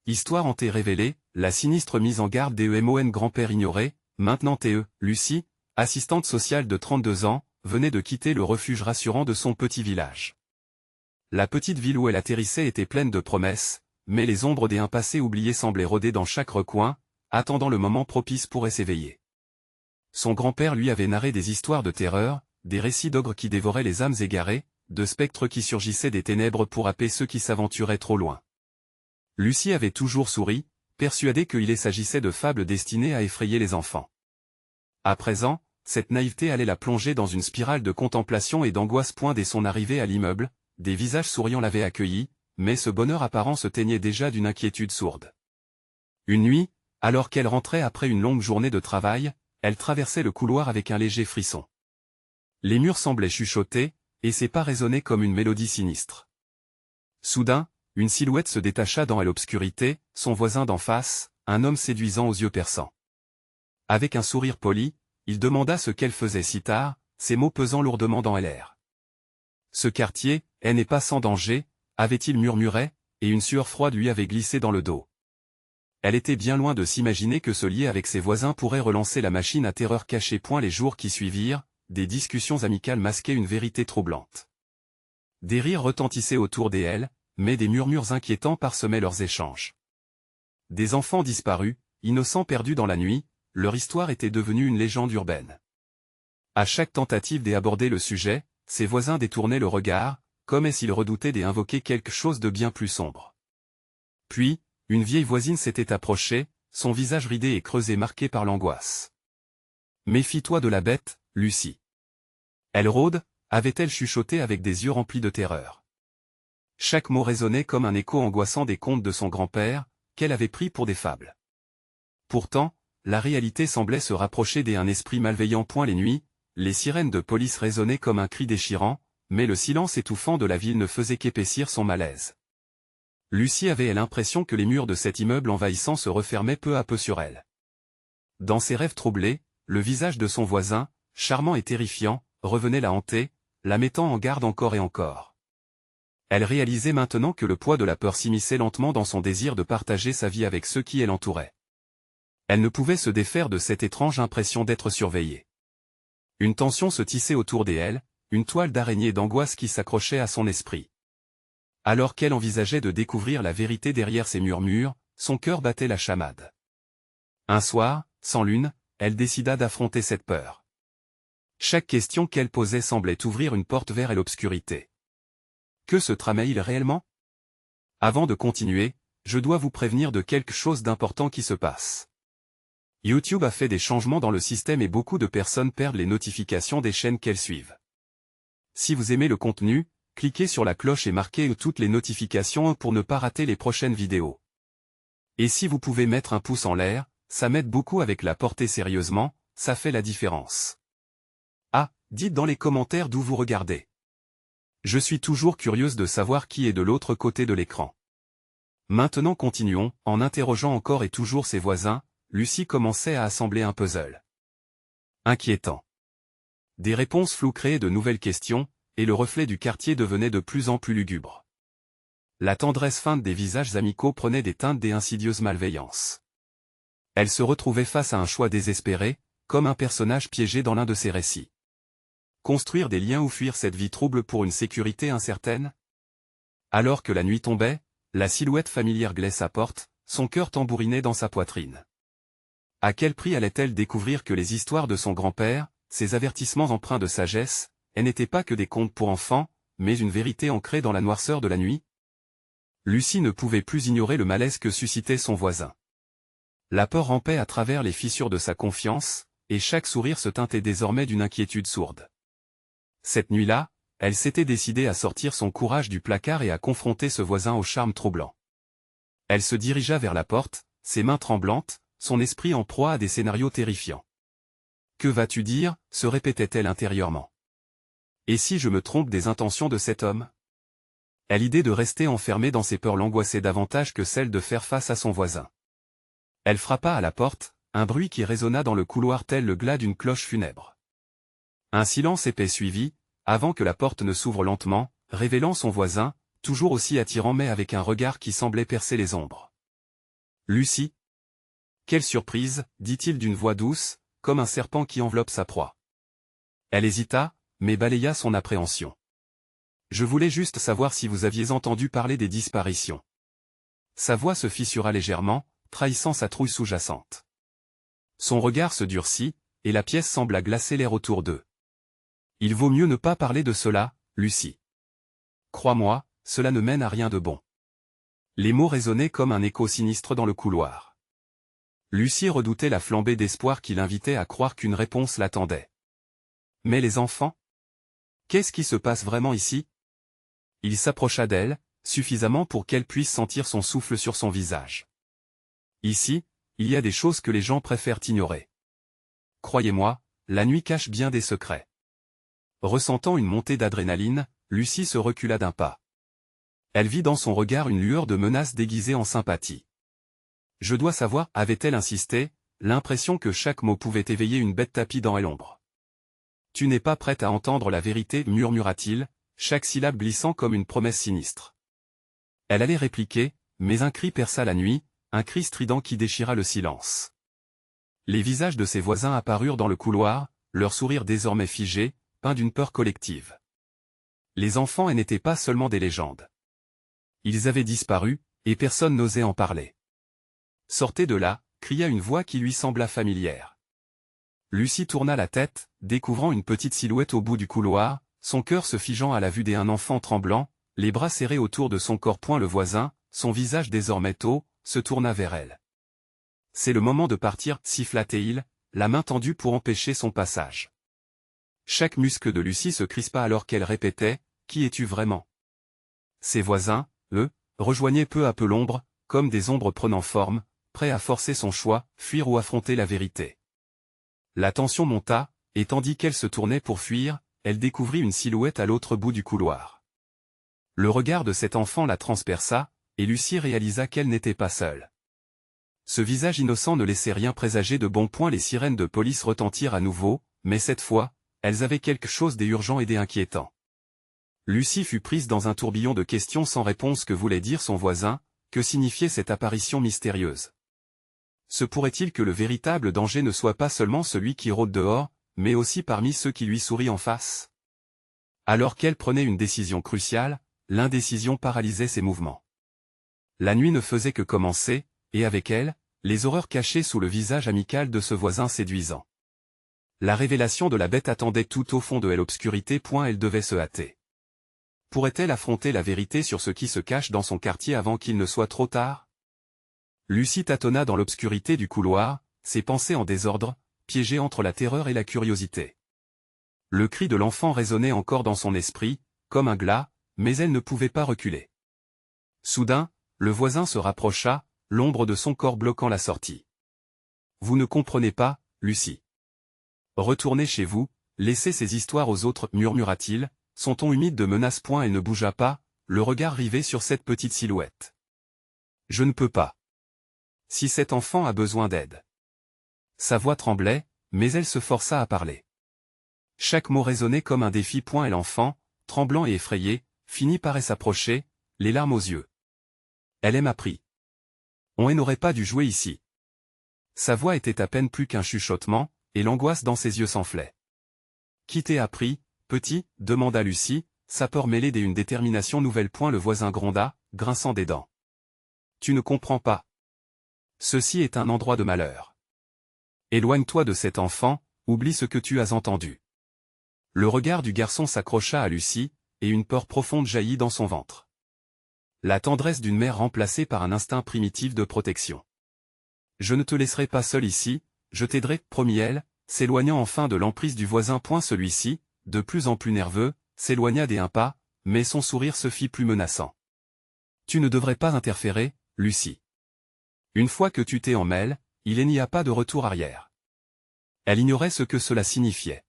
Histoire hantée révélée, la sinistre mise en garde d'Emon grand-père ignoré, maintenant Lucie, assistante sociale de 32 ans, venait de quitter le refuge rassurant de son petit village. La petite ville où elle atterrissait était pleine de promesses, mais les ombres des passés oubliés semblaient rôder dans chaque recoin, attendant le moment propice pour s'éveiller. Son grand-père lui avait narré des histoires de terreur, des récits d'ogres qui dévoraient les âmes égarées, de spectres qui surgissaient des ténèbres pour happer ceux qui s'aventuraient trop loin. Lucie avait toujours souri, persuadée qu'il s'agissait de fables destinées à effrayer les enfants. À présent, cette naïveté allait la plonger dans une spirale de contemplation et d'angoisse. Dès son arrivée à l'immeuble, des visages souriants l'avaient accueillie, mais ce bonheur apparent se teignait déjà d'une inquiétude sourde. Une nuit, alors qu'elle rentrait après une longue journée de travail, elle traversait le couloir avec un léger frisson. Les murs semblaient chuchoter, et ses pas résonnaient comme une mélodie sinistre. Soudain, une silhouette se détacha dans l'obscurité, son voisin d'en face, un homme séduisant aux yeux perçants. Avec un sourire poli, il demanda ce qu'elle faisait si tard, ses mots pesant lourdement dans l'air. Ce quartier, n'est pas sans danger, avait-il murmuré, et une sueur froide lui avait glissé dans le dos. Elle était bien loin de s'imaginer que ce lien avec ses voisins pourrait relancer la machine à terreur cachée. Les jours qui suivirent, des discussions amicales masquaient une vérité troublante. Des rires retentissaient autour d'elle, mais des murmures inquiétants parsemaient leurs échanges. Des enfants disparus, innocents perdus dans la nuit, leur histoire était devenue une légende urbaine. À chaque tentative d'aborder le sujet, ses voisins détournaient le regard, comme s'ils redoutaient d'invoquer quelque chose de bien plus sombre. Puis, une vieille voisine s'était approchée, son visage ridé et creusé marqué par l'angoisse. « Méfie-toi de la bête, Lucie. Elle rôde » avait-elle chuchoté avec des yeux remplis de terreur. Chaque mot résonnait comme un écho angoissant des contes de son grand-père, qu'elle avait pris pour des fables. Pourtant, la réalité semblait se rapprocher d'un esprit malveillant. Les nuits, les sirènes de police résonnaient comme un cri déchirant, mais le silence étouffant de la ville ne faisait qu'épaissir son malaise. Lucie avait l'impression que les murs de cet immeuble envahissant se refermaient peu à peu sur elle. Dans ses rêves troublés, le visage de son voisin, charmant et terrifiant, revenait la hanter, la mettant en garde encore et encore. Elle réalisait maintenant que le poids de la peur s'immisçait lentement dans son désir de partager sa vie avec ceux qui l'entouraient. Elle ne pouvait se défaire de cette étrange impression d'être surveillée. Une tension se tissait autour d'elle, une toile d'araignée d'angoisse qui s'accrochait à son esprit. Alors qu'elle envisageait de découvrir la vérité derrière ces murmures, son cœur battait la chamade. Un soir, sans lune, elle décida d'affronter cette peur. Chaque question qu'elle posait semblait ouvrir une porte vers l'obscurité. Que se tramait-il réellement? Avant de continuer, je dois vous prévenir de quelque chose d'important qui se passe. YouTube a fait des changements dans le système et beaucoup de personnes perdent les notifications des chaînes qu'elles suivent. Si vous aimez le contenu, cliquez sur la cloche et marquez toutes les notifications pour ne pas rater les prochaines vidéos. Et si vous pouvez mettre un pouce en l'air, ça m'aide beaucoup avec la portée sérieusement, ça fait la différence. Ah, dites dans les commentaires d'où vous regardez. Je suis toujours curieuse de savoir qui est de l'autre côté de l'écran. Maintenant continuons, en interrogeant encore et toujours ses voisins, Lucie commençait à assembler un puzzle. Inquiétant. Des réponses floues créaient de nouvelles questions, et le reflet du quartier devenait de plus en plus lugubre. La tendresse feinte des visages amicaux prenait des teintes d'insidieuse malveillance. Elle se retrouvait face à un choix désespéré, comme un personnage piégé dans l'un de ses récits. Construire des liens ou fuir cette vie trouble pour une sécurité incertaine? Alors que la nuit tombait, la silhouette familière glait sa porte, son cœur tambourinait dans sa poitrine. À quel prix allait-elle découvrir que les histoires de son grand-père, ses avertissements empreints de sagesse, n'étaient pas que des contes pour enfants, mais une vérité ancrée dans la noirceur de la nuit? Lucie ne pouvait plus ignorer le malaise que suscitait son voisin. La peur rampait à travers les fissures de sa confiance, et chaque sourire se teintait désormais d'une inquiétude sourde. Cette nuit-là, elle s'était décidée à sortir son courage du placard et à confronter ce voisin au charme troublant. Elle se dirigea vers la porte, ses mains tremblantes, son esprit en proie à des scénarios terrifiants. « Que vas-tu dire ?» se répétait-elle intérieurement. « Et si je me trompe des intentions de cet homme ?» L'idée de rester enfermée dans ses peurs l'angoissait davantage que celle de faire face à son voisin. Elle frappa à la porte, un bruit qui résonna dans le couloir tel le glas d'une cloche funèbre. Un silence épais suivit, avant que la porte ne s'ouvre lentement, révélant son voisin, toujours aussi attirant mais avec un regard qui semblait percer les ombres. Lucie. Quelle surprise, dit-il d'une voix douce, comme un serpent qui enveloppe sa proie. Elle hésita, mais balaya son appréhension. Je voulais juste savoir si vous aviez entendu parler des disparitions. Sa voix se fissura légèrement, trahissant sa trouille sous-jacente. Son regard se durcit, et la pièce sembla glacer l'air autour d'eux. Il vaut mieux ne pas parler de cela, Lucie. Crois-moi, cela ne mène à rien de bon. Les mots résonnaient comme un écho sinistre dans le couloir. Lucie redoutait la flambée d'espoir qui l'invitait à croire qu'une réponse l'attendait. Mais les enfants? Qu'est-ce qui se passe vraiment ici? Il s'approcha d'elle, suffisamment pour qu'elle puisse sentir son souffle sur son visage. Ici, il y a des choses que les gens préfèrent ignorer. Croyez-moi, la nuit cache bien des secrets. Ressentant une montée d'adrénaline, Lucie se recula d'un pas. Elle vit dans son regard une lueur de menace déguisée en sympathie. Je dois savoir, avait-elle insisté, l'impression que chaque mot pouvait éveiller une bête tapie dans l'ombre. Tu n'es pas prête à entendre la vérité, murmura-t-il, chaque syllabe glissant comme une promesse sinistre. Elle allait répliquer, mais un cri perça la nuit, un cri strident qui déchira le silence. Les visages de ses voisins apparurent dans le couloir, leurs sourires désormais figés, peints d'une peur collective. Les enfants n'étaient pas seulement des légendes. Ils avaient disparu, et personne n'osait en parler. Sortez de là, cria une voix qui lui sembla familière. Lucie tourna la tête, découvrant une petite silhouette au bout du couloir, son cœur se figeant à la vue d'un enfant tremblant, les bras serrés autour de son corps. Le voisin, son visage désormais tôt, se tourna vers elle. C'est le moment de partir, siffla-t-il, la main tendue pour empêcher son passage. Chaque muscle de Lucie se crispa alors qu'elle répétait, « Qui es-tu vraiment ?» Ses voisins, eux, rejoignaient peu à peu l'ombre, comme des ombres prenant forme, prêts à forcer son choix, fuir ou affronter la vérité. La tension monta, et tandis qu'elle se tournait pour fuir, elle découvrit une silhouette à l'autre bout du couloir. Le regard de cet enfant la transperça, et Lucie réalisa qu'elle n'était pas seule. Ce visage innocent ne laissait rien présager de bon. Les sirènes de police retentirent à nouveau, mais cette fois, elles avaient quelque chose d'urgent et d'inquiétant. Lucie fut prise dans un tourbillon de questions sans réponse. Que voulait dire son voisin? Que signifiait cette apparition mystérieuse? Se pourrait-il que le véritable danger ne soit pas seulement celui qui rôde dehors, mais aussi parmi ceux qui lui sourient en face? Alors qu'elle prenait une décision cruciale, l'indécision paralysait ses mouvements. La nuit ne faisait que commencer, et avec elle, les horreurs cachées sous le visage amical de ce voisin séduisant. La révélation de la bête attendait tout au fond de l'obscurité. Elle devait se hâter. Pourrait-elle affronter la vérité sur ce qui se cache dans son quartier avant qu'il ne soit trop tard? Lucie tâtonna dans l'obscurité du couloir, ses pensées en désordre, piégée entre la terreur et la curiosité. Le cri de l'enfant résonnait encore dans son esprit, comme un glas, mais elle ne pouvait pas reculer. Soudain, le voisin se rapprocha, l'ombre de son corps bloquant la sortie. « Vous ne comprenez pas, Lucie. Retournez chez vous, laissez ces histoires aux autres, murmura-t-il, son ton humide de menace. Elle ne bougea pas, le regard rivé sur cette petite silhouette. Je ne peux pas. Si cet enfant a besoin d'aide. Sa voix tremblait, mais elle se força à parler. Chaque mot résonnait comme un défi. Et l'enfant, tremblant et effrayé, finit par s'approcher, les larmes aux yeux. Elle m'a pris. On n'aurait pas dû jouer ici. Sa voix était à peine plus qu'un chuchotement, et l'angoisse dans ses yeux s'enflait. Qui t'ai appris, petit? Demanda Lucie, sa peur mêlée d'une détermination nouvelle. Le voisin gronda, grinçant des dents. Tu ne comprends pas. Ceci est un endroit de malheur. Éloigne-toi de cet enfant, oublie ce que tu as entendu. Le regard du garçon s'accrocha à Lucie, et une peur profonde jaillit dans son ventre. La tendresse d'une mère remplacée par un instinct primitif de protection. Je ne te laisserai pas seul ici, je t'aiderai, promit elle, s'éloignant enfin de l'emprise du voisin. Celui-ci, de plus en plus nerveux, s'éloigna d'un pas, mais son sourire se fit plus menaçant. Tu ne devrais pas interférer, Lucie. Une fois que tu t'es en mêle, il n'y a pas de retour arrière. Elle ignorait ce que cela signifiait.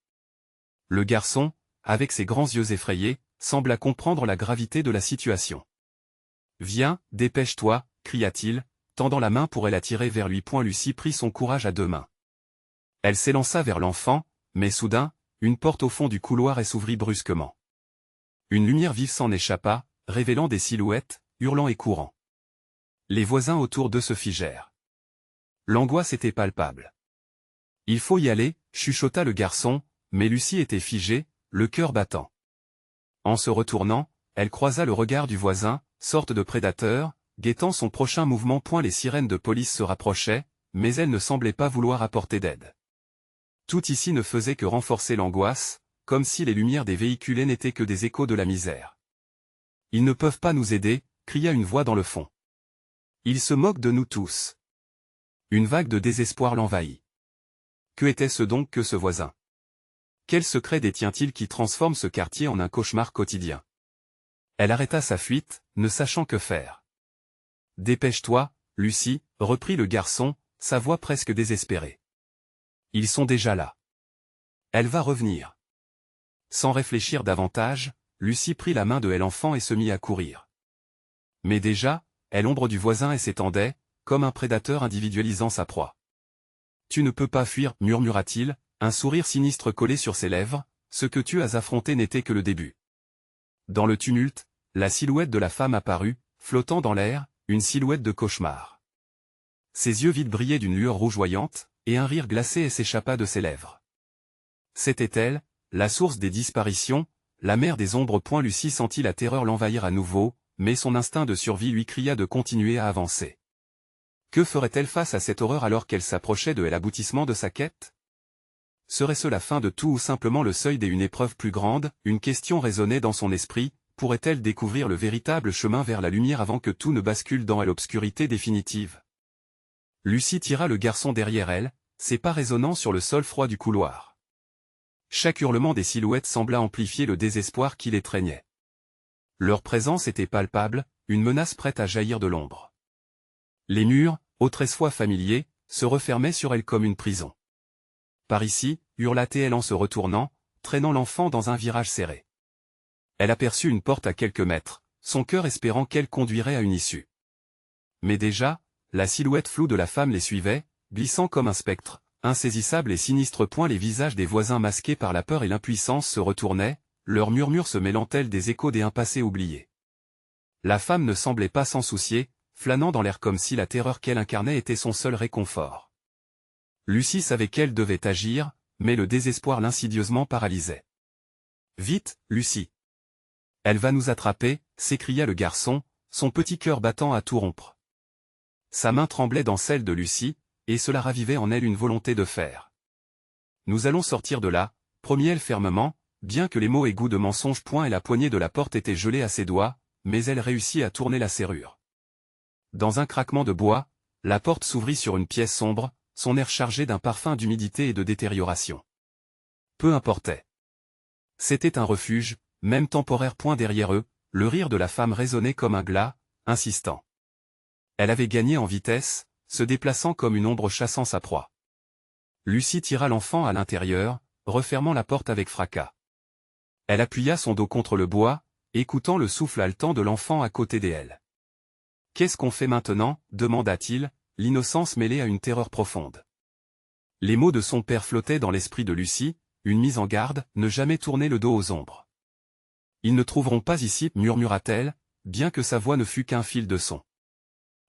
Le garçon, avec ses grands yeux effrayés, sembla comprendre la gravité de la situation. Viens, dépêche-toi, cria-t-il, tendant la main pour l'attirer vers lui. Lucie prit son courage à deux mains. Elle s'élança vers l'enfant, mais soudain, une porte au fond du couloir s'ouvrit brusquement. Une lumière vive s'en échappa, révélant des silhouettes, hurlant et courant. Les voisins autour d'eux se figèrent. L'angoisse était palpable. Il faut y aller, chuchota le garçon, mais Lucie était figée, le cœur battant. En se retournant, elle croisa le regard du voisin, sorte de prédateur, guettant son prochain mouvement. Les sirènes de police se rapprochaient, mais elles ne semblaient pas vouloir apporter d'aide. Tout ici ne faisait que renforcer l'angoisse, comme si les lumières des véhiculés n'étaient que des échos de la misère. « Ils ne peuvent pas nous aider », cria une voix dans le fond. « Ils se moquent de nous tous. » Une vague de désespoir l'envahit. Que était-ce donc que ce voisin? Quel secret détient-il qui transforme ce quartier en un cauchemar quotidien? Elle arrêta sa fuite, ne sachant que faire. « Dépêche-toi, Lucie, » reprit le garçon, sa voix presque désespérée. « Ils sont déjà là. Elle va revenir. » Sans réfléchir davantage, Lucie prit la main de l'enfant et se mit à courir. Mais déjà, l'ombre du voisin s'étendait, comme un prédateur individualisant sa proie. « Tu ne peux pas fuir, » murmura-t-il, un sourire sinistre collé sur ses lèvres, ce que tu as affronté n'était que le début. Dans le tumulte, la silhouette de la femme apparut, flottant dans l'air, une silhouette de cauchemar. Ses yeux vides brillaient d'une lueur rougeoyante, et un rire glacé s'échappa de ses lèvres. C'était elle, la source des disparitions, la mère des ombres. Lucie sentit la terreur l'envahir à nouveau, mais son instinct de survie lui cria de continuer à avancer. Que ferait-elle face à cette horreur alors qu'elle s'approchait de l'aboutissement de sa quête? Serait-ce la fin de tout ou simplement le seuil d'une épreuve plus grande? Une question résonnait dans son esprit, pourrait-elle découvrir le véritable chemin vers la lumière avant que tout ne bascule dans l'obscurité définitive? Lucie tira le garçon derrière elle, ses pas résonnant sur le sol froid du couloir. Chaque hurlement des silhouettes sembla amplifier le désespoir qui l'étreignait. Leur présence était palpable, une menace prête à jaillir de l'ombre. Les murs, autrefois familiers, se refermaient sur elle comme une prison. « Par ici » hurla-t-elle en se retournant, traînant l'enfant dans un virage serré. Elle aperçut une porte à quelques mètres, son cœur espérant qu'elle conduirait à une issue. Mais déjà, la silhouette floue de la femme les suivait, glissant comme un spectre, insaisissable et sinistre. Les visages des voisins masqués par la peur et l'impuissance se retournaient, leurs murmures se mêlant tels des échos d'un passé oublié. La femme ne semblait pas s'en soucier, flânant dans l'air comme si la terreur qu'elle incarnait était son seul réconfort. Lucie savait qu'elle devait agir, mais le désespoir l'insidieusement paralysait. « Vite, Lucie! Elle va nous attraper » s'écria le garçon, son petit cœur battant à tout rompre. Sa main tremblait dans celle de Lucie, et cela ravivait en elle une volonté de faire. « Nous allons sortir de là » promit-elle fermement, bien que les mots aient goût de mensonge. Et la poignée de la porte était gelée à ses doigts, mais elle réussit à tourner la serrure. Dans un craquement de bois, la porte s'ouvrit sur une pièce sombre, son air chargé d'un parfum d'humidité et de détérioration. Peu importait. C'était un refuge, même temporaire. Derrière eux, le rire de la femme résonnait comme un glas, insistant. Elle avait gagné en vitesse, se déplaçant comme une ombre chassant sa proie. Lucie tira l'enfant à l'intérieur, refermant la porte avec fracas. Elle appuya son dos contre le bois, écoutant le souffle haletant de l'enfant à côté d'elle. « Qu'est-ce qu'on fait maintenant » demanda-t-il, l'innocence mêlée à une terreur profonde. Les mots de son père flottaient dans l'esprit de Lucie, une mise en garde, ne jamais tourner le dos aux ombres. « Ils ne trouveront pas ici » murmura-t-elle, bien que sa voix ne fût qu'un fil de son.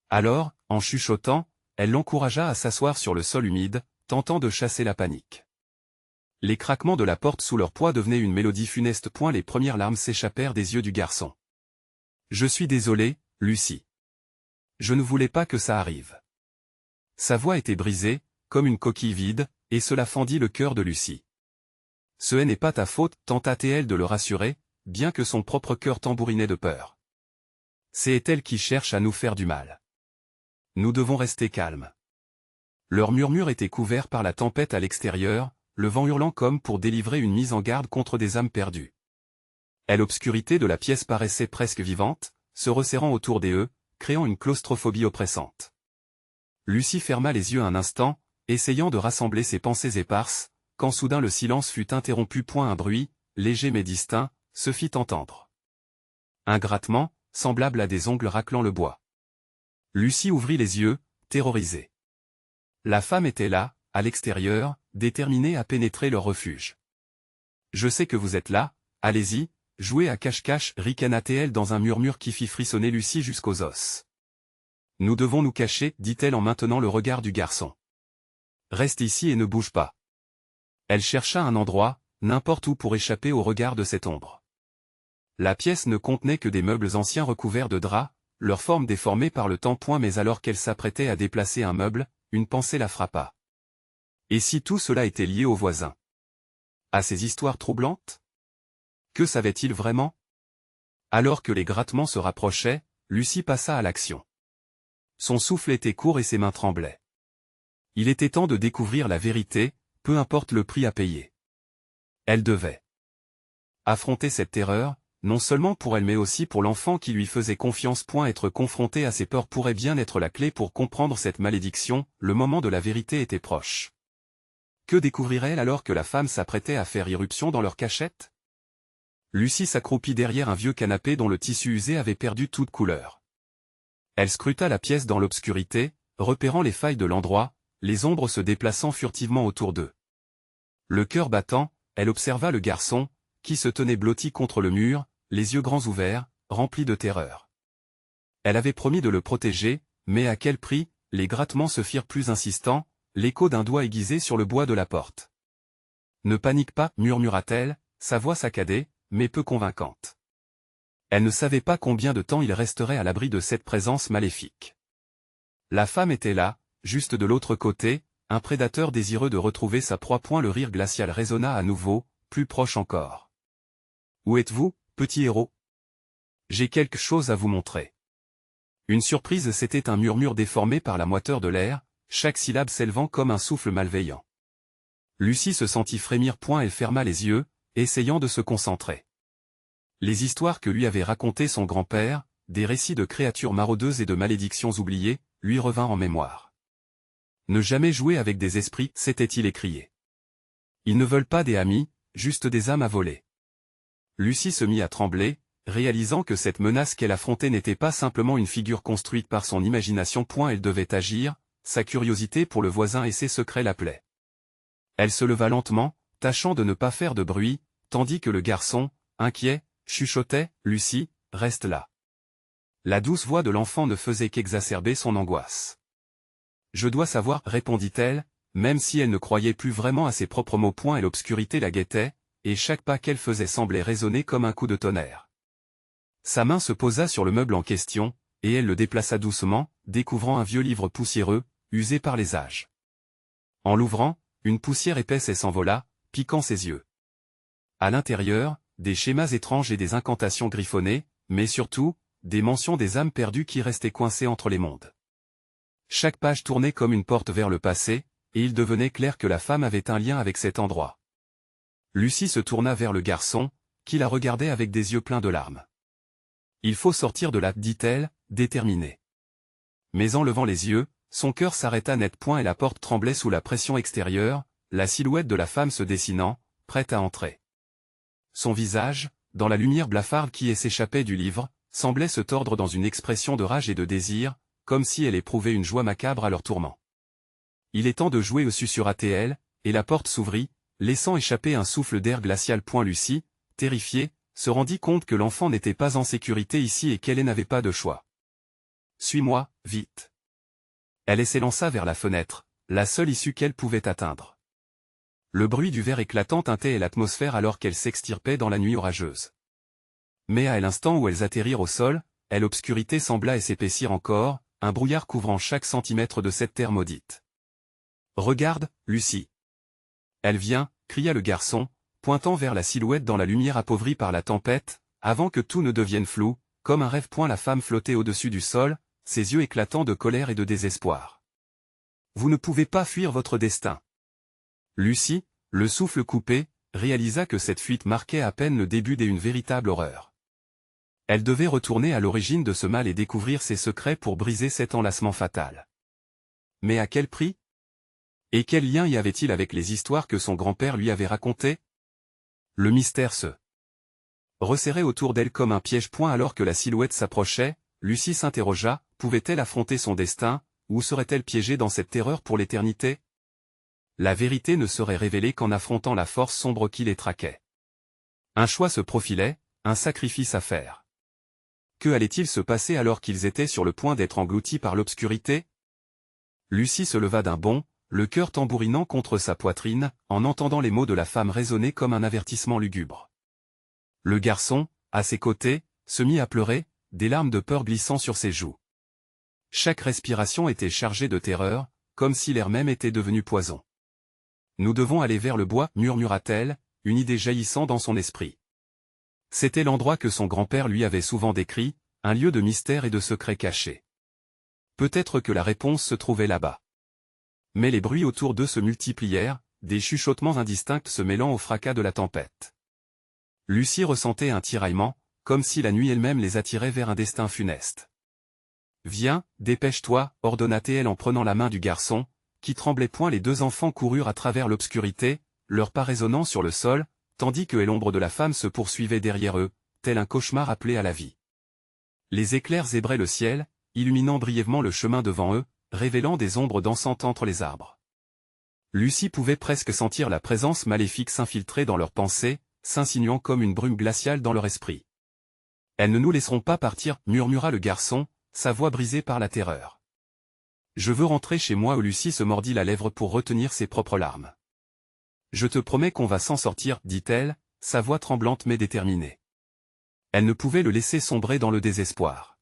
Alors, en chuchotant, elle l'encouragea à s'asseoir sur le sol humide, tentant de chasser la panique. Les craquements de la porte sous leur poids devenaient une mélodie funeste. Les premières larmes s'échappèrent des yeux du garçon. « Je suis désolé, Lucie. Je ne voulais pas que ça arrive. » Sa voix était brisée, comme une coquille vide, et cela fendit le cœur de Lucie. « Ce n'est pas ta faute » tenta-t-elle de le rassurer, bien que son propre cœur tambourinait de peur. « C'est elle qui cherche à nous faire du mal. Nous devons rester calmes. » Leur murmure était couvert par la tempête à l'extérieur, le vent hurlant comme pour délivrer une mise en garde contre des âmes perdues. L'obscurité de la pièce paraissait presque vivante, se resserrant autour d'eux, créant une claustrophobie oppressante. Lucie ferma les yeux un instant, essayant de rassembler ses pensées éparses, quand soudain le silence fut interrompu. Un bruit, léger mais distinct, se fit entendre. Un grattement, semblable à des ongles raclant le bois. Lucie ouvrit les yeux, terrorisée. La femme était là, à l'extérieur, déterminée à pénétrer leur refuge. « Je sais que vous êtes là, allez-y, jouez à cache-cache » ricana-t-elle dans un murmure qui fit frissonner Lucie jusqu'aux os. Nous devons nous cacher, dit-elle en maintenant le regard du garçon. Reste ici et ne bouge pas. Elle chercha un endroit, n'importe où pour échapper au regard de cette ombre. La pièce ne contenait que des meubles anciens recouverts de draps, leur forme déformée par le temps. Mais alors qu'elle s'apprêtait à déplacer un meuble, une pensée la frappa. Et si tout cela était lié aux voisins? À ces histoires troublantes? Que savait-il vraiment? Alors que les grattements se rapprochaient, Lucie passa à l'action. Son souffle était court et ses mains tremblaient. Il était temps de découvrir la vérité, peu importe le prix à payer. Elle devait affronter cette terreur, non seulement pour elle mais aussi pour l'enfant qui lui faisait confiance. Être confronté à ses peurs pourrait bien être la clé pour comprendre cette malédiction. Le moment de la vérité était proche. Que découvrirait-elle alors que la femme s'apprêtait à faire irruption dans leur cachette? Lucie s'accroupit derrière un vieux canapé dont le tissu usé avait perdu toute couleur. Elle scruta la pièce dans l'obscurité, repérant les failles de l'endroit, les ombres se déplaçant furtivement autour d'eux. Le cœur battant, elle observa le garçon, qui se tenait blotti contre le mur, les yeux grands ouverts, remplis de terreur. Elle avait promis de le protéger, mais à quel prix? Les grattements se firent plus insistants, l'écho d'un doigt aiguisé sur le bois de la porte. Ne panique pas, murmura-t-elle, sa voix saccadée, mais peu convaincante. Elle ne savait pas combien de temps il resterait à l'abri de cette présence maléfique. La femme était là, juste de l'autre côté, un prédateur désireux de retrouver sa proie. Le rire glacial résonna à nouveau, plus proche encore. Où êtes-vous, petit héros? J'ai quelque chose à vous montrer. Une surprise, c'était un murmure déformé par la moiteur de l'air, chaque syllabe s'élevant comme un souffle malveillant. Lucie se sentit frémir. Elle ferma les yeux, essayant de se concentrer. Les histoires que lui avait racontées son grand-père, des récits de créatures maraudeuses et de malédictions oubliées, lui revinrent en mémoire. Ne jamais jouer avec des esprits, s'était-il écrié. Ils ne veulent pas des amis, juste des âmes à voler. Lucie se mit à trembler, réalisant que cette menace qu'elle affrontait n'était pas simplement une figure construite par son imagination. Elle devait agir, sa curiosité pour le voisin et ses secrets l'appelaient. Elle se leva lentement, tâchant de ne pas faire de bruit, tandis que le garçon, inquiet, chuchotait, « Lucie, reste là. » La douce voix de l'enfant ne faisait qu'exacerber son angoisse. « Je dois savoir, » répondit-elle, même si elle ne croyait plus vraiment à ses propres mots. Et l'obscurité la guettait, et chaque pas qu'elle faisait semblait résonner comme un coup de tonnerre. Sa main se posa sur le meuble en question, et elle le déplaça doucement, découvrant un vieux livre poussiéreux, usé par les âges. En l'ouvrant, une poussière épaisse s'envola, piquant ses yeux. À l'intérieur, des schémas étranges et des incantations griffonnées, mais surtout, des mentions des âmes perdues qui restaient coincées entre les mondes. Chaque page tournait comme une porte vers le passé, et il devenait clair que la femme avait un lien avec cet endroit. Lucie se tourna vers le garçon, qui la regardait avec des yeux pleins de larmes. « Il faut sortir de là, dit-elle, déterminée. Mais en levant les yeux, son cœur s'arrêta net. Et la porte tremblait sous la pression extérieure, la silhouette de la femme se dessinant, prête à entrer. Son visage, dans la lumière blafarde qui s'échappait du livre, semblait se tordre dans une expression de rage et de désir, comme si elle éprouvait une joie macabre à leur tourment. « Il est temps de jouer » susurra-t-elle, et la porte s'ouvrit, laissant échapper un souffle d'air glacial. Lucie, terrifiée, se rendit compte que l'enfant n'était pas en sécurité ici et qu'elle n'avait pas de choix. « Suis-moi, vite. » Elle s'élança vers la fenêtre, la seule issue qu'elle pouvait atteindre. Le bruit du verre éclatant teintait l'atmosphère alors qu'elles s'extirpaient dans la nuit orageuse. Mais à l'instant où elles atterrirent au sol, l'obscurité sembla s'épaissir encore, un brouillard couvrant chaque centimètre de cette terre maudite. « Regarde, Lucie. Elle vient !» cria le garçon, pointant vers la silhouette dans la lumière appauvrie par la tempête, avant que tout ne devienne flou, comme un rêve. La femme flottait au-dessus du sol, ses yeux éclatants de colère et de désespoir. « Vous ne pouvez pas fuir votre destin. » Lucie, le souffle coupé, réalisa que cette fuite marquait à peine le début d'une véritable horreur. Elle devait retourner à l'origine de ce mal et découvrir ses secrets pour briser cet enlacement fatal. Mais à quel prix? Et quel lien y avait-il avec les histoires que son grand-père lui avait racontées? Le mystère se resserrait autour d'elle comme un piège. Alors que la silhouette s'approchait, Lucie s'interrogea, pouvait-elle affronter son destin, ou serait-elle piégée dans cette terreur pour l'éternité? La vérité ne serait révélée qu'en affrontant la force sombre qui les traquait. Un choix se profilait, un sacrifice à faire. Que allait-il se passer alors qu'ils étaient sur le point d'être engloutis par l'obscurité? Lucie se leva d'un bond, le cœur tambourinant contre sa poitrine, en entendant les mots de la femme résonner comme un avertissement lugubre. Le garçon, à ses côtés, se mit à pleurer, des larmes de peur glissant sur ses joues. Chaque respiration était chargée de terreur, comme si l'air même était devenu poison. « Nous devons aller vers le bois, murmura-t-elle, une idée jaillissant dans son esprit. C'était l'endroit que son grand-père lui avait souvent décrit, un lieu de mystère et de secrets cachés. Peut-être que la réponse se trouvait là-bas. Mais les bruits autour d'eux se multiplièrent, des chuchotements indistincts se mêlant au fracas de la tempête. Lucie ressentait un tiraillement, comme si la nuit elle-même les attirait vers un destin funeste. « Viens, dépêche-toi, ordonna-t-elle en prenant la main du garçon, qui tremblait point. Les deux enfants coururent à travers l'obscurité, leurs pas résonnant sur le sol, tandis que l'ombre de la femme se poursuivait derrière eux, tel un cauchemar appelé à la vie. Les éclairs zébraient le ciel, illuminant brièvement le chemin devant eux, révélant des ombres dansantes entre les arbres. Lucie pouvait presque sentir la présence maléfique s'infiltrer dans leurs pensées, s'insinuant comme une brume glaciale dans leur esprit. « Elles ne nous laisseront pas partir, murmura le garçon, sa voix brisée par la terreur. « Je veux rentrer chez moi. » Lucie se mordit la lèvre pour retenir ses propres larmes. « Je te promets qu'on va s'en sortir, dit-elle, sa voix tremblante mais déterminée. Elle ne pouvait le laisser sombrer dans le désespoir.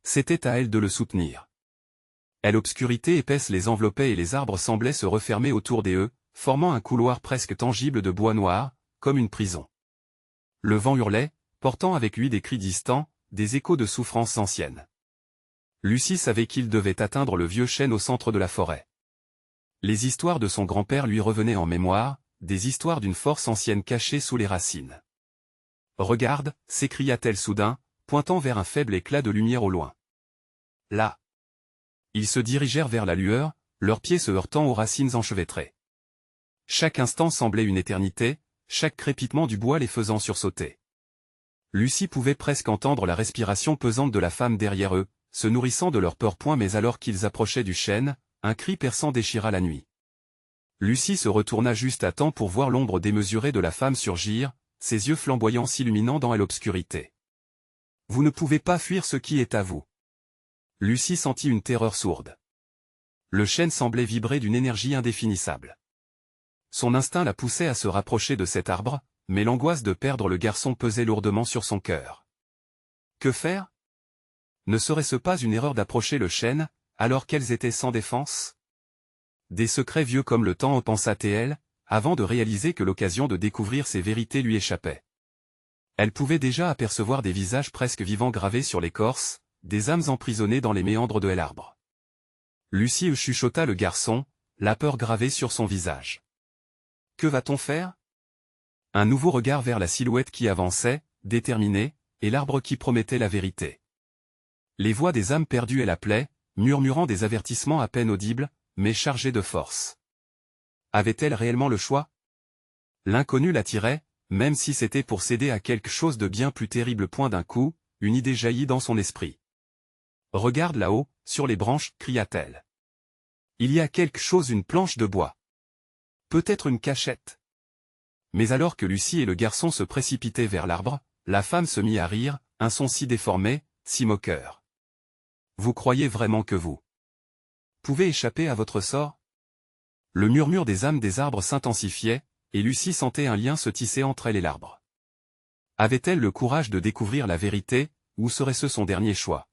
C'était à elle de le soutenir. L'obscurité épaisse les enveloppait et les arbres semblaient se refermer autour d'eux, formant un couloir presque tangible de bois noir, comme une prison. Le vent hurlait, portant avec lui des cris distants, des échos de souffrances anciennes. Lucie savait qu'il devait atteindre le vieux chêne au centre de la forêt. Les histoires de son grand-père lui revenaient en mémoire, des histoires d'une force ancienne cachée sous les racines. « Regarde » s'écria-t-elle soudain, pointant vers un faible éclat de lumière au loin. Là. Ils se dirigèrent vers la lueur, leurs pieds se heurtant aux racines enchevêtrées. Chaque instant semblait une éternité, chaque crépitement du bois les faisant sursauter. Lucie pouvait presque entendre la respiration pesante de la femme derrière eux, se nourrissant de leur peur. Mais alors qu'ils approchaient du chêne, un cri perçant déchira la nuit. Lucie se retourna juste à temps pour voir l'ombre démesurée de la femme surgir, ses yeux flamboyants s'illuminant dans l'obscurité. « Vous ne pouvez pas fuir ce qui est à vous. » Lucie sentit une terreur sourde. Le chêne semblait vibrer d'une énergie indéfinissable. Son instinct la poussait à se rapprocher de cet arbre, mais l'angoisse de perdre le garçon pesait lourdement sur son cœur. Que faire? Ne serait-ce pas une erreur d'approcher le chêne, alors qu'elles étaient sans défense? Des secrets vieux comme le temps, pensa-t-elle, avant de réaliser que l'occasion de découvrir ces vérités lui échappait. Elle pouvait déjà apercevoir des visages presque vivants gravés sur l'écorce, des âmes emprisonnées dans les méandres de l'arbre. Lucie chuchota le garçon, la peur gravée sur son visage. Que va-t-on faire? Un nouveau regard vers la silhouette qui avançait, déterminée, et l'arbre qui promettait la vérité. Les voix des âmes perdues elle appelait, murmurant des avertissements à peine audibles, mais chargés de force. Avait-elle réellement le choix? L'inconnu l'attirait, même si c'était pour céder à quelque chose de bien plus terrible. D'un coup, une idée jaillit dans son esprit. « Regarde là-haut, sur les branches, » cria-t-elle. « Il y a quelque chose, une planche de bois. Peut-être une cachette. » Mais alors que Lucie et le garçon se précipitaient vers l'arbre, la femme se mit à rire, un son si déformé, si moqueur. « Vous croyez vraiment que vous pouvez échapper à votre sort? » Le murmure des âmes des arbres s'intensifiait, et Lucie sentait un lien se tisser entre elle et l'arbre. Avait-elle le courage de découvrir la vérité, ou serait-ce son dernier choix?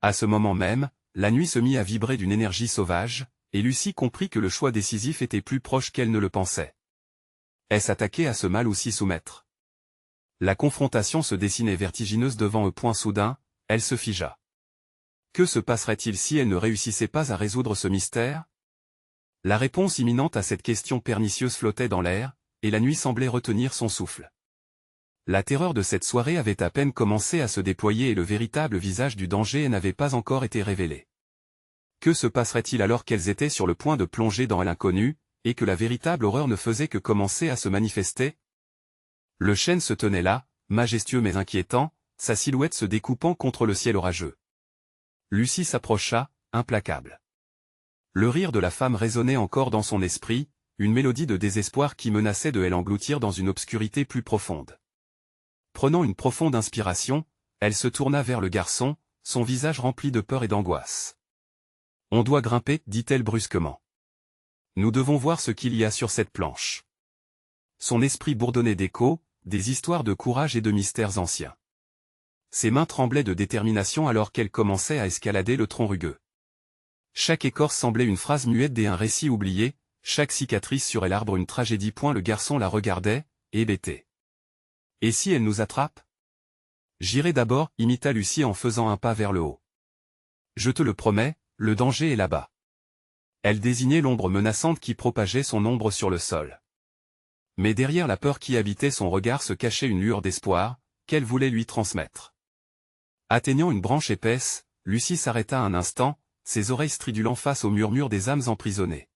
À ce moment même, la nuit se mit à vibrer d'une énergie sauvage, et Lucie comprit que le choix décisif était plus proche qu'elle ne le pensait. Est-ce attaquer à ce mal ou s'y soumettre? La confrontation se dessinait vertigineuse devant eux. Soudain, elle se figea. Que se passerait-il si elle ne réussissait pas à résoudre ce mystère? La réponse imminente à cette question pernicieuse flottait dans l'air, et la nuit semblait retenir son souffle. La terreur de cette soirée avait à peine commencé à se déployer et le véritable visage du danger n'avait pas encore été révélé. Que se passerait-il alors qu'elles étaient sur le point de plonger dans l'inconnu, et que la véritable horreur ne faisait que commencer à se manifester? Le chêne se tenait là, majestueux mais inquiétant, sa silhouette se découpant contre le ciel orageux. Lucie s'approcha, implacable. Le rire de la femme résonnait encore dans son esprit, une mélodie de désespoir qui menaçait de l'engloutir dans une obscurité plus profonde. Prenant une profonde inspiration, elle se tourna vers le garçon, son visage rempli de peur et d'angoisse. « On doit grimper, dit-elle brusquement. Nous devons voir ce qu'il y a sur cette planche. » Son esprit bourdonnait d'échos, des histoires de courage et de mystères anciens. Ses mains tremblaient de détermination alors qu'elle commençait à escalader le tronc rugueux. Chaque écorce semblait une phrase muette et un récit oublié, chaque cicatrice sur l'arbre une tragédie. Le garçon la regardait, hébété. « Et si elle nous attrape ? » « J'irai d'abord, imita Lucie en faisant un pas vers le haut. « Je te le promets, le danger est là-bas. » Elle désignait l'ombre menaçante qui propageait son ombre sur le sol. Mais derrière la peur qui habitait son regard se cachait une lueur d'espoir, qu'elle voulait lui transmettre. Atteignant une branche épaisse, Lucie s'arrêta un instant, ses oreilles stridulant face au murmure des âmes emprisonnées.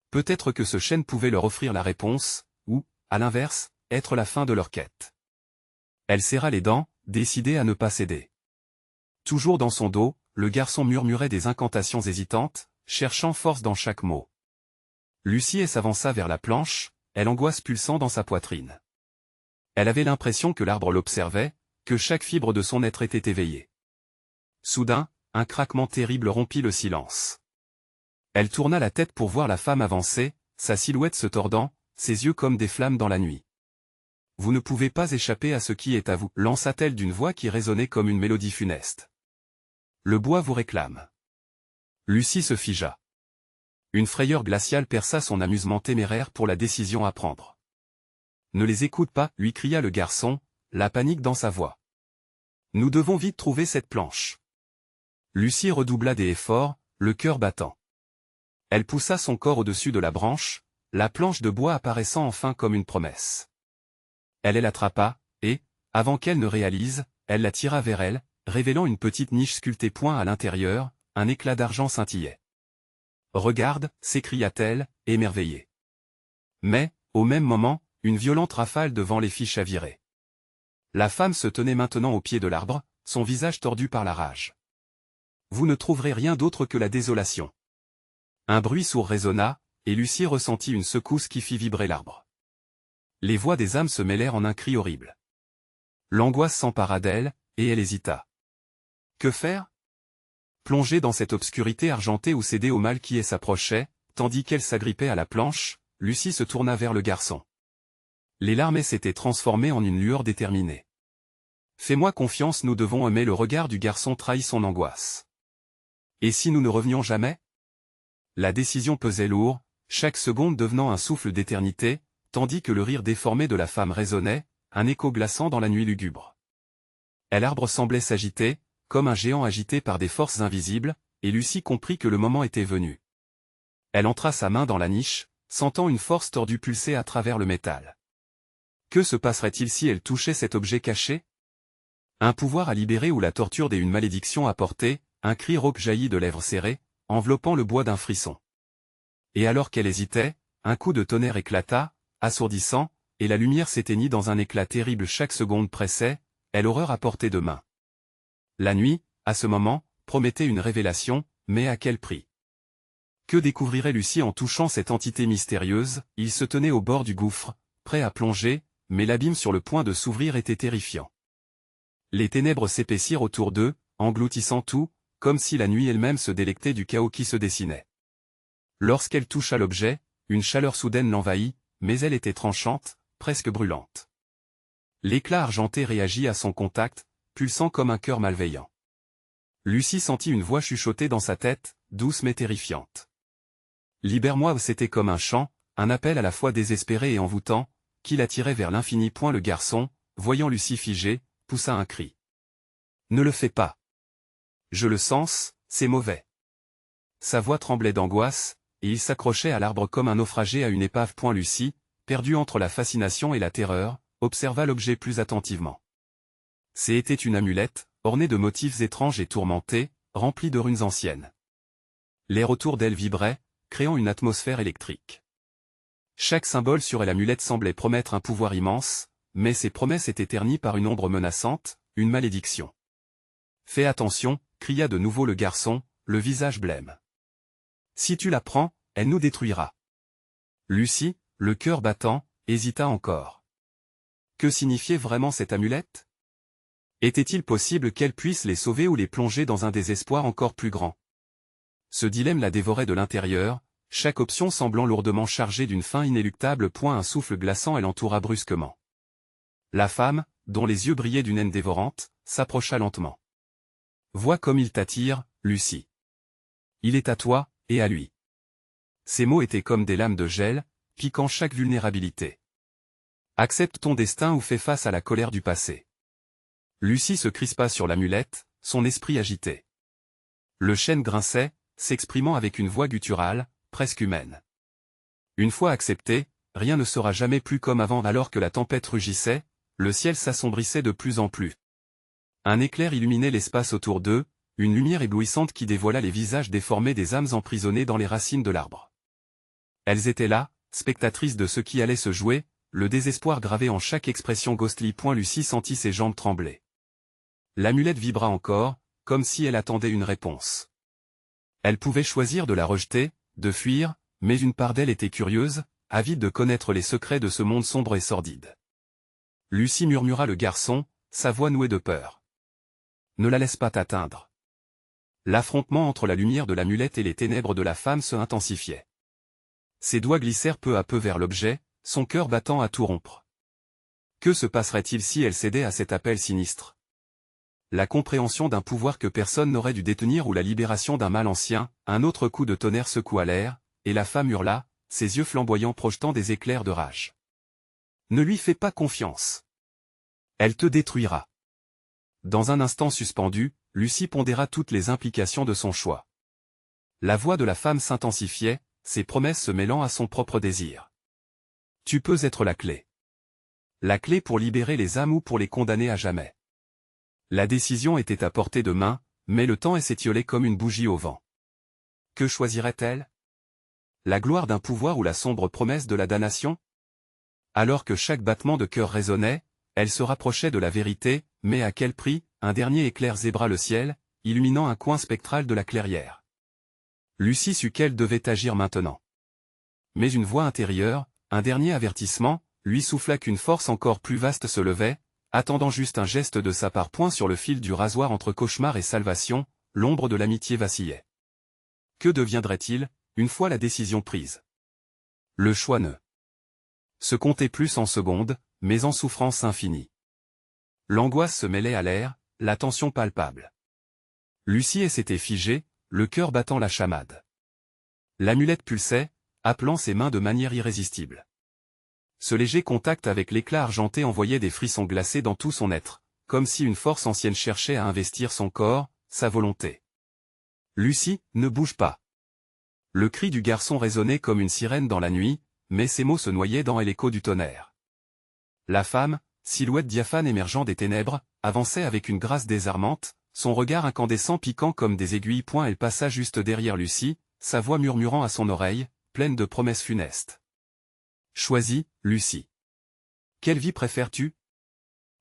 Peut-être que ce chêne pouvait leur offrir la réponse, ou, à l'inverse, être la fin de leur quête. Elle serra les dents, décidée à ne pas céder. Toujours dans son dos, le garçon murmurait des incantations hésitantes, cherchant force dans chaque mot. Lucie s'avança vers la planche, elle angoisse pulsant dans sa poitrine. Elle avait l'impression que l'arbre l'observait, que chaque fibre de son être était éveillée. Soudain, un craquement terrible rompit le silence. Elle tourna la tête pour voir la femme avancer, sa silhouette se tordant, ses yeux comme des flammes dans la nuit. « Vous ne pouvez pas échapper à ce qui est à vous, » lança-t-elle d'une voix qui résonnait comme une mélodie funeste. « Le bois vous réclame. » Lucie se figea. Une frayeur glaciale perça son amusement téméraire pour la décision à prendre. « Ne les écoute pas, lui cria le garçon, la panique dans sa voix. « Nous devons vite trouver cette planche. » Lucie redoubla des efforts, le cœur battant. Elle poussa son corps au-dessus de la branche, la planche de bois apparaissant enfin comme une promesse. Elle l'attrapa, et, avant qu'elle ne réalise, elle la tira vers elle, révélant une petite niche sculptée. À l'intérieur, un éclat d'argent scintillait. « Regarde » s'écria-t-elle, émerveillée. Mais, au même moment, une violente rafale de vent les fit chavirer. La femme se tenait maintenant au pied de l'arbre, son visage tordu par la rage. « Vous ne trouverez rien d'autre que la désolation. » Un bruit sourd résonna, et Lucie ressentit une secousse qui fit vibrer l'arbre. Les voix des âmes se mêlèrent en un cri horrible. L'angoisse s'empara d'elle, et elle hésita. Que faire ? Plonger dans cette obscurité argentée ou céder au mal qui s'approchait, tandis qu'elle s'agrippait à la planche, Lucie se tourna vers le garçon. Les larmes s'étaient transformées en une lueur déterminée. « Fais-moi confiance, nous devons aimer. » Le regard du garçon trahit son angoisse. « Et si nous ne revenions jamais ?» La décision pesait lourd, chaque seconde devenant un souffle d'éternité, tandis que le rire déformé de la femme résonnait, un écho glaçant dans la nuit lugubre. L'arbre semblait s'agiter, comme un géant agité par des forces invisibles, et Lucie comprit que le moment était venu. Elle entra sa main dans la niche, sentant une force tordue pulser à travers le métal. Que se passerait-il si elle touchait cet objet caché ? Un pouvoir à libérer ou la torture et une malédiction à porter, un cri rauque jaillit de lèvres serrées, enveloppant le bois d'un frisson. Et alors qu'elle hésitait, un coup de tonnerre éclata, assourdissant, et la lumière s'éteignit dans un éclat terrible. Chaque seconde pressait, et l'horreur à portée de main. La nuit, à ce moment, promettait une révélation, mais à quel prix ? Que découvrirait Lucie en touchant cette entité mystérieuse ? Il se tenait au bord du gouffre, prêt à plonger, mais l'abîme sur le point de s'ouvrir était terrifiant. Les ténèbres s'épaissirent autour d'eux, engloutissant tout, comme si la nuit elle-même se délectait du chaos qui se dessinait. Lorsqu'elle toucha l'objet, une chaleur soudaine l'envahit, mais elle était tranchante, presque brûlante. L'éclat argenté réagit à son contact, pulsant comme un cœur malveillant. Lucie sentit une voix chuchoter dans sa tête, douce mais terrifiante. « Libère-moi » C'était comme un chant, un appel à la fois désespéré et envoûtant, qui l'attirait vers l'infini. Le garçon, voyant Lucie figée, poussa un cri. « Ne le fais pas. Je le sens, c'est mauvais. » Sa voix tremblait d'angoisse, et il s'accrochait à l'arbre comme un naufragé à une épave. Lucie, perdue entre la fascination et la terreur, observa l'objet plus attentivement. C'était une amulette, ornée de motifs étranges et tourmentés, remplie de runes anciennes. L'air autour d'elle vibrait, créant une atmosphère électrique. Chaque symbole sur l'amulette semblait promettre un pouvoir immense, mais ces promesses étaient ternies par une ombre menaçante, une malédiction. « Fais attention » cria de nouveau le garçon, le visage blême. « Si tu la prends, elle nous détruira. » Lucie, le cœur battant, hésita encore. Que signifiait vraiment cette amulette ? Était-il possible qu'elle puisse les sauver ou les plonger dans un désespoir encore plus grand? Ce dilemme la dévorait de l'intérieur, chaque option semblant lourdement chargée d'une fin inéluctable. Un souffle glaçant elle entoura brusquement. La femme, dont les yeux brillaient d'une haine dévorante, s'approcha lentement. « Vois comme il t'attire, Lucie. Il est à toi, et à lui. » Ces mots étaient comme des lames de gel, piquant chaque vulnérabilité. « Accepte ton destin ou fais face à la colère du passé. » Lucie se crispa sur l'amulette, son esprit agité. Le chêne grinçait, s'exprimant avec une voix gutturale, presque humaine. Une fois accepté, rien ne sera jamais plus comme avant. Alors que la tempête rugissait, le ciel s'assombrissait de plus en plus. Un éclair illuminait l'espace autour d'eux, une lumière éblouissante qui dévoila les visages déformés des âmes emprisonnées dans les racines de l'arbre. Elles étaient là, spectatrices de ce qui allait se jouer, le désespoir gravé en chaque expression ghostly. Lucie sentit ses jambes trembler. L'amulette vibra encore, comme si elle attendait une réponse. Elle pouvait choisir de la rejeter, de fuir, mais une part d'elle était curieuse, avide de connaître les secrets de ce monde sombre et sordide. Lucie murmura le garçon, sa voix nouée de peur. Ne la laisse pas t'atteindre. L'affrontement entre la lumière de l'amulette et les ténèbres de la femme se intensifiait. Ses doigts glissèrent peu à peu vers l'objet, son cœur battant à tout rompre. Que se passerait-il si elle cédait à cet appel sinistre? La compréhension d'un pouvoir que personne n'aurait dû détenir ou la libération d'un mal ancien, un autre coup de tonnerre secoua l'air, et la femme hurla, ses yeux flamboyants projetant des éclairs de rage. Ne lui fais pas confiance. Elle te détruira. Dans un instant suspendu, Lucie pondéra toutes les implications de son choix. La voix de la femme s'intensifiait, ses promesses se mêlant à son propre désir. Tu peux être la clé. La clé pour libérer les âmes ou pour les condamner à jamais. La décision était à portée de main, mais le temps s'étiolait comme une bougie au vent. Que choisirait-elle? La gloire d'un pouvoir ou la sombre promesse de la damnation? Alors que chaque battement de cœur résonnait, elle se rapprochait de la vérité, mais à quel prix? Un dernier éclair zébra le ciel, illuminant un coin spectral de la clairière. Lucie sut qu'elle devait agir maintenant. Mais une voix intérieure, un dernier avertissement, lui souffla qu'une force encore plus vaste se levait, attendant juste un geste de sa part. Sur le fil du rasoir entre cauchemar et salvation, l'ombre de l'amitié vacillait. Que deviendrait-il, une fois la décision prise? Le choix ne se comptait plus en secondes, mais en souffrance infinie. L'angoisse se mêlait à l'air, la tension palpable. Lucie s'était figée, le cœur battant la chamade. L'amulette pulsait, appelant ses mains de manière irrésistible. Ce léger contact avec l'éclat argenté envoyait des frissons glacés dans tout son être, comme si une force ancienne cherchait à investir son corps, sa volonté. Lucie, ne bouge pas. Le cri du garçon résonnait comme une sirène dans la nuit, mais ses mots se noyaient dans l'écho du tonnerre. La femme, silhouette diaphane émergeant des ténèbres, avançait avec une grâce désarmante, son regard incandescent piquant comme des aiguilles. Elle passa juste derrière Lucie, sa voix murmurant à son oreille, pleine de promesses funestes. Choisis, Lucie. Quelle vie préfères-tu?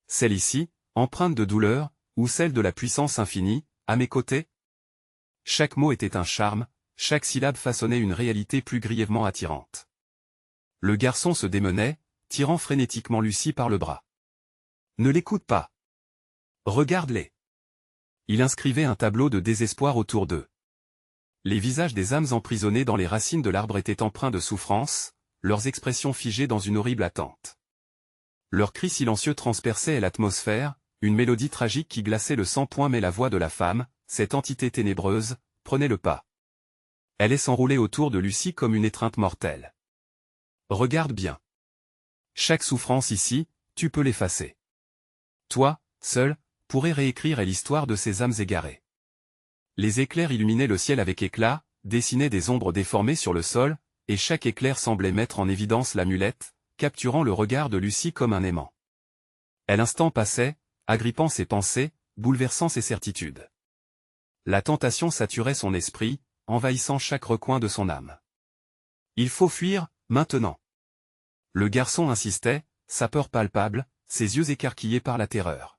Celle ici, empreinte de douleur, ou celle de la puissance infinie, à mes côtés? Chaque mot était un charme, chaque syllabe façonnait une réalité plus grièvement attirante. Le garçon se démenait, tirant frénétiquement Lucie par le bras. Ne l'écoute pas. Regarde-les. Il inscrivait un tableau de désespoir autour d'eux. Les visages des âmes emprisonnées dans les racines de l'arbre étaient empreints de souffrance, leurs expressions figées dans une horrible attente. Leurs cris silencieux transperçaient l'atmosphère, une mélodie tragique qui glaçait le sang. Mais la voix de la femme, cette entité ténébreuse, prenait le pas. Elle s'enroulait autour de Lucie comme une étreinte mortelle. Regarde bien. Chaque souffrance ici, tu peux l'effacer. Toi, seul, pourrais réécrire l'histoire de ces âmes égarées. Les éclairs illuminaient le ciel avec éclat, dessinaient des ombres déformées sur le sol, et chaque éclair semblait mettre en évidence l'amulette, capturant le regard de Lucie comme un aimant. L'instant passait, agrippant ses pensées, bouleversant ses certitudes. La tentation saturait son esprit, envahissant chaque recoin de son âme. Il faut fuir, maintenant. Le garçon insistait, sa peur palpable, ses yeux écarquillés par la terreur.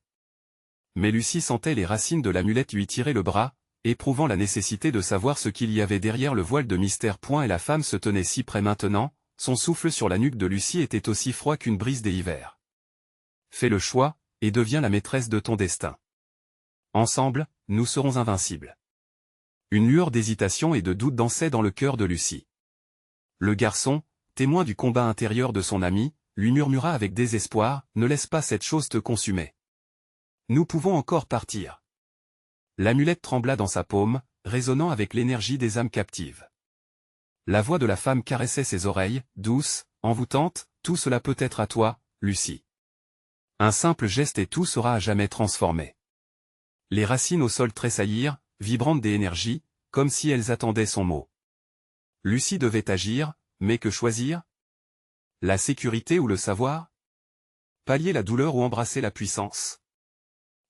Mais Lucie sentait les racines de l'amulette lui tirer le bras, éprouvant la nécessité de savoir ce qu'il y avait derrière le voile de mystère. Et la femme se tenait si près maintenant, son souffle sur la nuque de Lucie était aussi froid qu'une brise des hivers. Fais le choix, et deviens la maîtresse de ton destin. Ensemble, nous serons invincibles. Une lueur d'hésitation et de doute dansait dans le cœur de Lucie. Le garçon, témoin du combat intérieur de son ami, lui murmura avec désespoir, « Ne laisse pas cette chose te consumer. Nous pouvons encore partir. » L'amulette trembla dans sa paume, résonnant avec l'énergie des âmes captives. La voix de la femme caressait ses oreilles, douce, envoûtante, « Tout cela peut être à toi, Lucie. Un simple geste et tout sera à jamais transformé. » Les racines au sol tressaillirent, vibrantes d'énergie, comme si elles attendaient son mot. Lucie devait agir, mais que choisir? La sécurité ou le savoir? Pallier la douleur ou embrasser la puissance?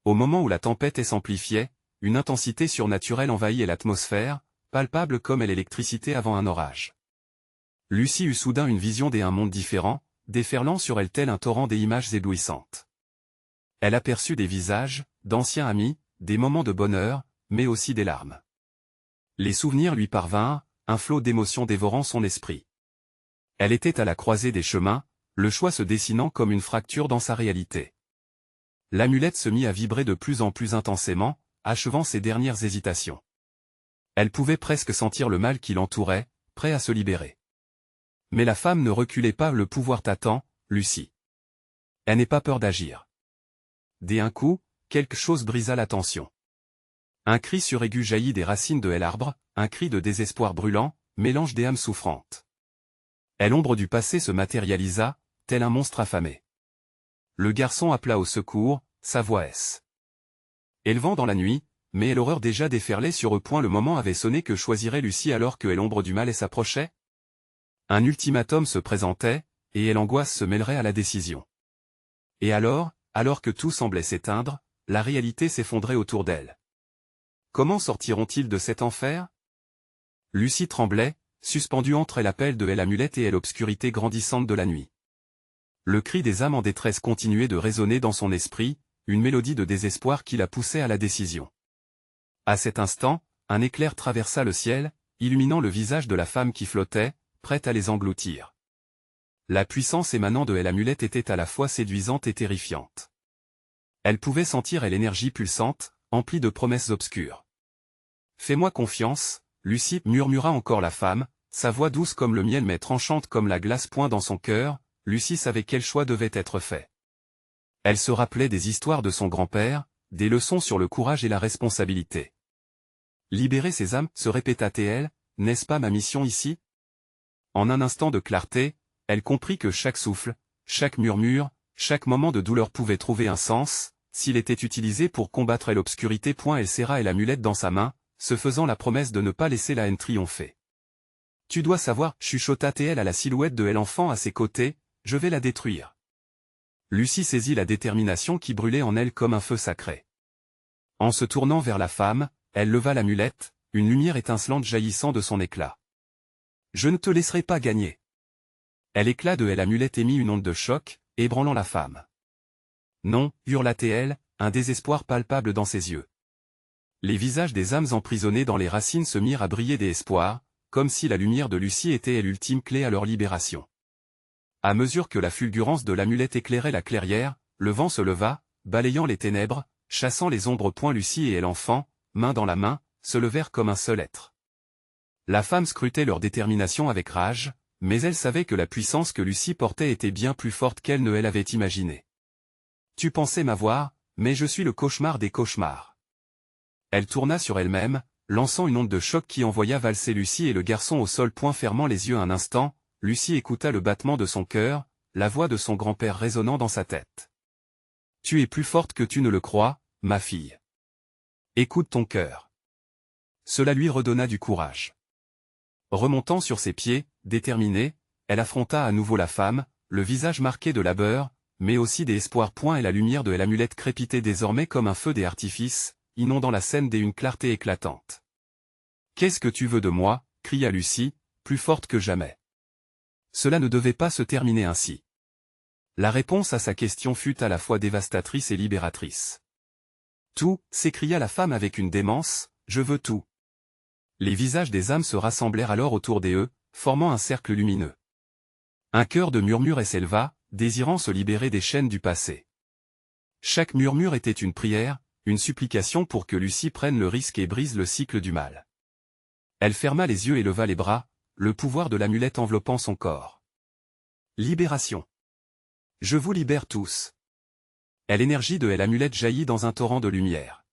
Au moment où la tempête s'amplifiait, une intensité surnaturelle envahit l'atmosphère, palpable comme l'électricité avant un orage. Lucie eut soudain une vision d'un monde différent, déferlant sur elle tel un torrent des images éblouissantes. Elle aperçut des visages, d'anciens amis, des moments de bonheur, mais aussi des larmes. Les souvenirs lui parvinrent, un flot d'émotions dévorant son esprit. Elle était à la croisée des chemins, le choix se dessinant comme une fracture dans sa réalité. L'amulette se mit à vibrer de plus en plus intensément, achevant ses dernières hésitations. Elle pouvait presque sentir le mal qui l'entourait, prêt à se libérer. Mais la femme ne reculait pas, le pouvoir t'attend, Lucie. Elle n'ait pas peur d'agir. D'un coup, quelque chose brisa la tension. Un cri suraigu jaillit des racines de l'arbre, un cri de désespoir brûlant, mélange des âmes souffrantes. Et l'ombre du passé se matérialisa, tel un monstre affamé. Le garçon appela au secours, sa voix élevant dans la nuit, mais l'horreur déjà déferlait sur eux. Le moment avait sonné. Que choisirait Lucie alors que l'ombre du mal s'approchait? Un ultimatum se présentait, et l'angoisse se mêlerait à la décision. Et alors que tout semblait s'éteindre, la réalité s'effondrait autour d'elle. Comment sortiront-ils de cet enfer? Lucie tremblait, suspendue entre l'appel de l'amulette et l'obscurité grandissante de la nuit. Le cri des âmes en détresse continuait de résonner dans son esprit, une mélodie de désespoir qui la poussait à la décision. À cet instant, un éclair traversa le ciel, illuminant le visage de la femme qui flottait, prête à les engloutir. La puissance émanant de l'amulette était à la fois séduisante et terrifiante. Elle pouvait sentir l'énergie pulsante, emplie de promesses obscures. « Fais-moi confiance, Lucie, » murmura encore la femme, sa voix douce comme le miel mais tranchante comme la glace. Dans son cœur, Lucie savait quel choix devait être fait. Elle se rappelait des histoires de son grand-père, des leçons sur le courage et la responsabilité. Libérer ces âmes, se répéta-t-elle, n'est-ce pas ma mission ici? En un instant de clarté, elle comprit que chaque souffle, chaque murmure, chaque moment de douleur pouvait trouver un sens, s'il était utilisé pour combattre l'obscurité. Elle serra l'amulette dans sa main, se faisant la promesse de ne pas laisser la haine triompher. Tu dois savoir, chuchota-t-elle à la silhouette de l'enfant à ses côtés, je vais la détruire. Lucie saisit la détermination qui brûlait en elle comme un feu sacré. En se tournant vers la femme, elle leva l'amulette, une lumière étincelante jaillissant de son éclat. Je ne te laisserai pas gagner. L'éclat de l'amulette émit une onde de choc, ébranlant la femme. Non, hurla-t-elle, un désespoir palpable dans ses yeux. Les visages des âmes emprisonnées dans les racines se mirent à briller d'espoir, comme si la lumière de Lucie était l'ultime clé à leur libération. À mesure que la fulgurance de l'amulette éclairait la clairière, le vent se leva, balayant les ténèbres, chassant les ombres. Lucie et l'enfant, main dans la main, se levèrent comme un seul être. La femme scrutait leur détermination avec rage, mais elle savait que la puissance que Lucie portait était bien plus forte qu'elle ne l'avait imaginée. Tu pensais m'avoir, mais je suis le cauchemar des cauchemars. Elle tourna sur elle-même, lançant une onde de choc qui envoya valser Lucie et le garçon au sol. Fermant les yeux un instant, Lucie écouta le battement de son cœur, la voix de son grand-père résonnant dans sa tête. Tu es plus forte que tu ne le crois, ma fille. Écoute ton cœur. Cela lui redonna du courage. Remontant sur ses pieds, déterminée, elle affronta à nouveau la femme, le visage marqué de labeur, mais aussi d'espoir. Et la lumière de l'amulette crépitait désormais comme un feu d'artifice, inondant la scène d'une clarté éclatante. « Qu'est-ce que tu veux de moi ?» cria Lucie, plus forte que jamais. Cela ne devait pas se terminer ainsi. La réponse à sa question fut à la fois dévastatrice et libératrice. « Tout » s'écria la femme avec une démence, « je veux tout ». Les visages des âmes se rassemblèrent alors autour d'eux, formant un cercle lumineux. Un chœur de murmures s'éleva, désirant se libérer des chaînes du passé. Chaque murmure était une prière, une supplication pour que Lucie prenne le risque et brise le cycle du mal. Elle ferma les yeux et leva les bras, le pouvoir de l'amulette enveloppant son corps. Libération. Je vous libère tous. L'énergie de l'amulette jaillit dans un torrent de lumière.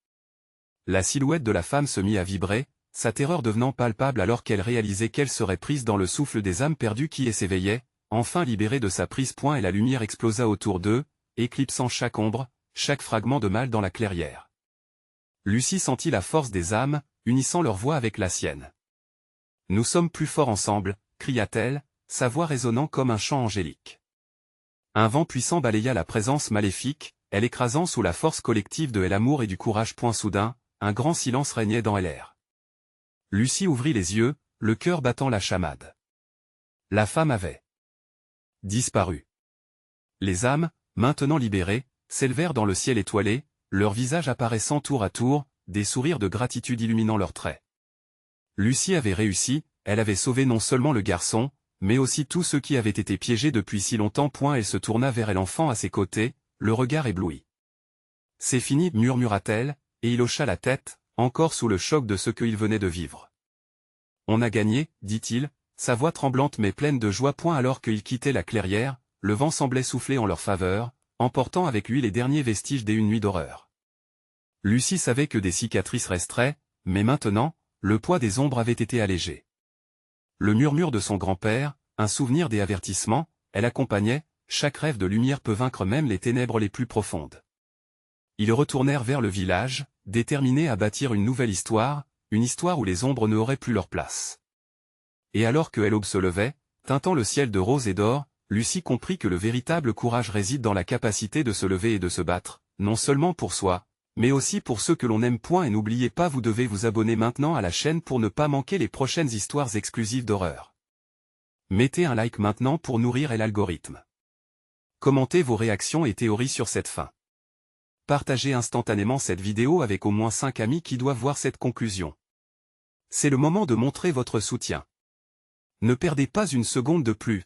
La silhouette de la femme se mit à vibrer, sa terreur devenant palpable alors qu'elle réalisait qu'elle serait prise dans le souffle des âmes perdues qui s'éveillaient, enfin libérée de sa prise. Et la lumière explosa autour d'eux, éclipsant chaque ombre, chaque fragment de mal dans la clairière. Lucie sentit la force des âmes, unissant leur voix avec la sienne. « Nous sommes plus forts ensemble », cria-t-elle, sa voix résonnant comme un chant angélique. Un vent puissant balaya la présence maléfique, elle écrasant sous la force collective de l'amour et du courage. Soudain, un grand silence régnait dans l'air. Lucie ouvrit les yeux, le cœur battant la chamade. La femme avait disparu. Les âmes, maintenant libérées, s'élevèrent dans le ciel étoilé, leurs visages apparaissant tour à tour, des sourires de gratitude illuminant leurs traits. Lucie avait réussi, elle avait sauvé non seulement le garçon, mais aussi tous ceux qui avaient été piégés depuis si longtemps. Elle se tourna vers l'enfant à ses côtés, le regard ébloui. « C'est fini » murmura-t-elle, et il hocha la tête, encore sous le choc de ce qu'il venait de vivre. « On a gagné » dit-il, sa voix tremblante mais pleine de joie. Alors qu'il quittait la clairière, le vent semblait souffler en leur faveur, emportant avec lui les derniers vestiges d'une nuit d'horreur. Lucie savait que des cicatrices resteraient, mais maintenant, le poids des ombres avait été allégé. Le murmure de son grand-père, un souvenir des avertissements, elle accompagnait, chaque rêve de lumière peut vaincre même les ténèbres les plus profondes. Ils retournèrent vers le village, déterminés à bâtir une nouvelle histoire, une histoire où les ombres n'auraient plus leur place. Et alors que l'aube se levait, teintant le ciel de rose et d'or, Lucie comprit que le véritable courage réside dans la capacité de se lever et de se battre, non seulement pour soi, mais aussi pour ceux que l'on aime. Et n'oubliez pas, vous devez vous abonner maintenant à la chaîne pour ne pas manquer les prochaines histoires exclusives d'horreur. Mettez un like maintenant pour nourrir l'algorithme. Commentez vos réactions et théories sur cette fin. Partagez instantanément cette vidéo avec au moins 5 amis qui doivent voir cette conclusion. C'est le moment de montrer votre soutien. Ne perdez pas une seconde de plus.